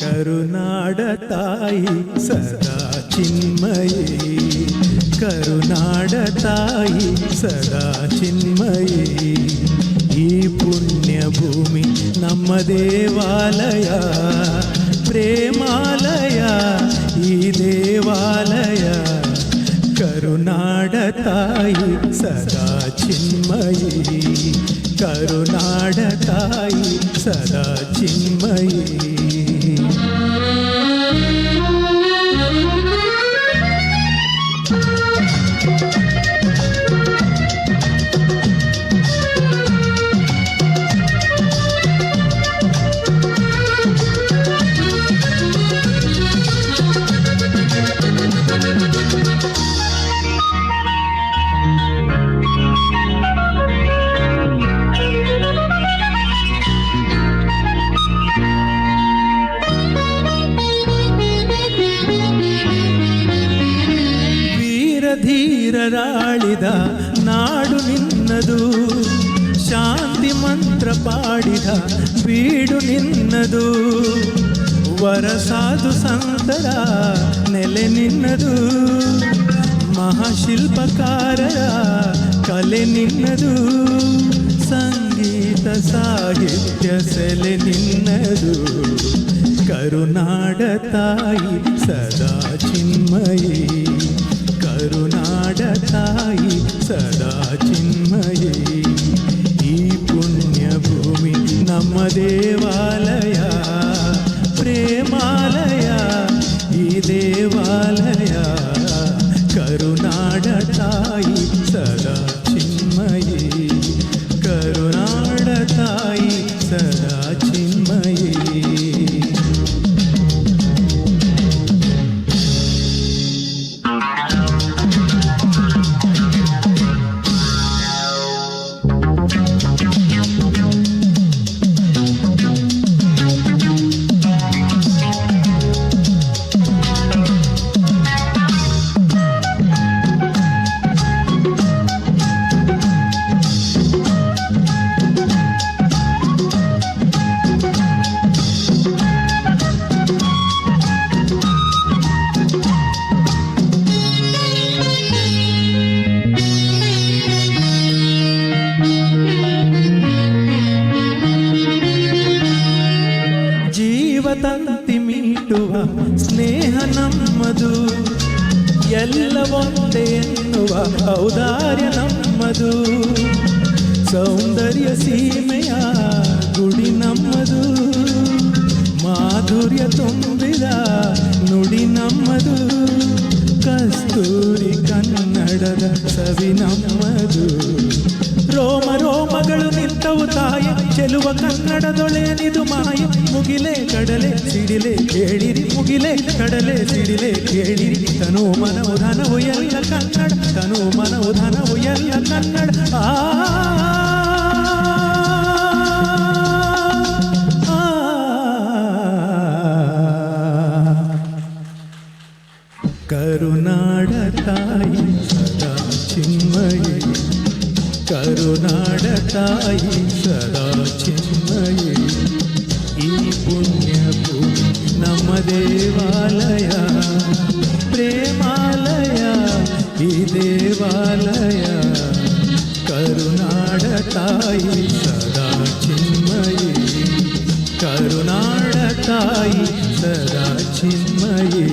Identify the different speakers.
Speaker 1: ಕರುನಾಡ ತಾಯಿ ಸದಾ ಚಿನ್ಮಯಿ, ಕರುನಾಡ ತಾಯಿ ಸದಾ ಚಿನ್ಮಯಿ. ಈ ಪುಣ್ಯ ಭೂಮಿ ನಮ್ಮ ದೇವಾಲಯ, ಪ್ರೇಮಾಲಯ ಈ ದೇವಾಲಯ. ಕರುನಾಡ ತಾಯಿ ಸದಾ ಚಿನ್ಮಯಿ, ಕರುನಾಡ ತಾಯಿ ಸದಾ ಚಿನ್ಮಯಿ. ಧೀರರಾಳಿದ ನಾಡು ನಿನ್ನದು, ಶಾಂತಿ ಮಂತ್ರ ಪಾಡಿದ ಬೀಡು ನಿನ್ನದು. ವರಸಾಧು ಸಂತರ ನೆಲೆ ನಿನ್ನದು, ಮಹಾಶಿಲ್ಪಕಾರರ ಕಲೆ ನಿನ್ನದು. ಸಂಗೀತ ಸಾಹಿತ್ಯ ಸೆಲೆ ನಿನ್ನದು. ಕರುನಾಡ ತಾಯಿ ಸದಾ ಚಿನ್ಮಯಿ, ಕರುನಾಡ ತಾಯಿ ಸದಾ ಚಿನ್ಮಯಿ. ಈ ಪುಣ್ಯ ಭೂಮಿ ನಮ್ಮ ದೇವಾಲಯ, ಪ್ರೇಮಾಲಯ ಈ ದೇವಾಲಯ. ಕರುನಾಡ ತಾಯಿ ಸದಾ ಚಿನ್ಮಯಿ, ಕರುನಾಡ ತಾಯಿ ಸದಾ ಚಿನ್ಮಯಿ. ತಂತಿ ಮೀಟುವ ಸ್ನೇಹ ನಮ್ಮದು, ಎಲ್ಲ ಒಂದೇ ಎನ್ನುವ ಔದಾರ್ಯ ನಮ್ಮದು. ಸೌಂದರ್ಯ ಸೀಮೆಯ ಗುಡಿ ನಮ್ಮದು, ಮಾಧುರ್ಯ ತುಂಬಿದ ನುಡಿ ನಮ್ಮದು. ಕಸ್ತೂರಿ ಕನ್ನಡದ ಸವಿ ನಮ್ಮದು. ರೋಮ ರೋಮಗಳು ನಿಂತವು ತಾಯಿ, ಚೆಲುವ ಕನ್ನಡದೊಳೆನಿದು ಮಾಯ. ಮುಗಿಲೆ ಕಡಲೆ ಸಿಡಿಲೆ ಕೇಳಿರಿ, ಮುಗಿಲೆ ಕಡಲೆ ಸಿಡಿಲೆ ಕೇಳಿರಿ. ತನು ಮನವು ಧನವು ಎಲ್ಲ ಕನ್ನಡ, ತನು ಮನವು ಧನವು ಎಲ್ಲ ಕನ್ನಡ. ಕರುನಾಡ ತಾಯಿ ಸದಾ ಚಿನ್ಮಯಿ, ಕರುನಾಡ ತಾಯಿ ಸದಾ ಚಿನ್ಮಯಿ. ಈ ಪುಣ್ಯ ಭೂಮಿ ನಮ್ಮ ದೇವಾಲಯ, ಪ್ರೇಮಾಲಯ ಈ ದೇವಾಲಯ. ಕರುನಾಡ ತಾಯಿ ಸದಾ ಚಿನ್ಮಯಿ, ಕರುನಾಡ ತಾಯಿ ಸದಾ ಚಿನ್ಮಯಿ.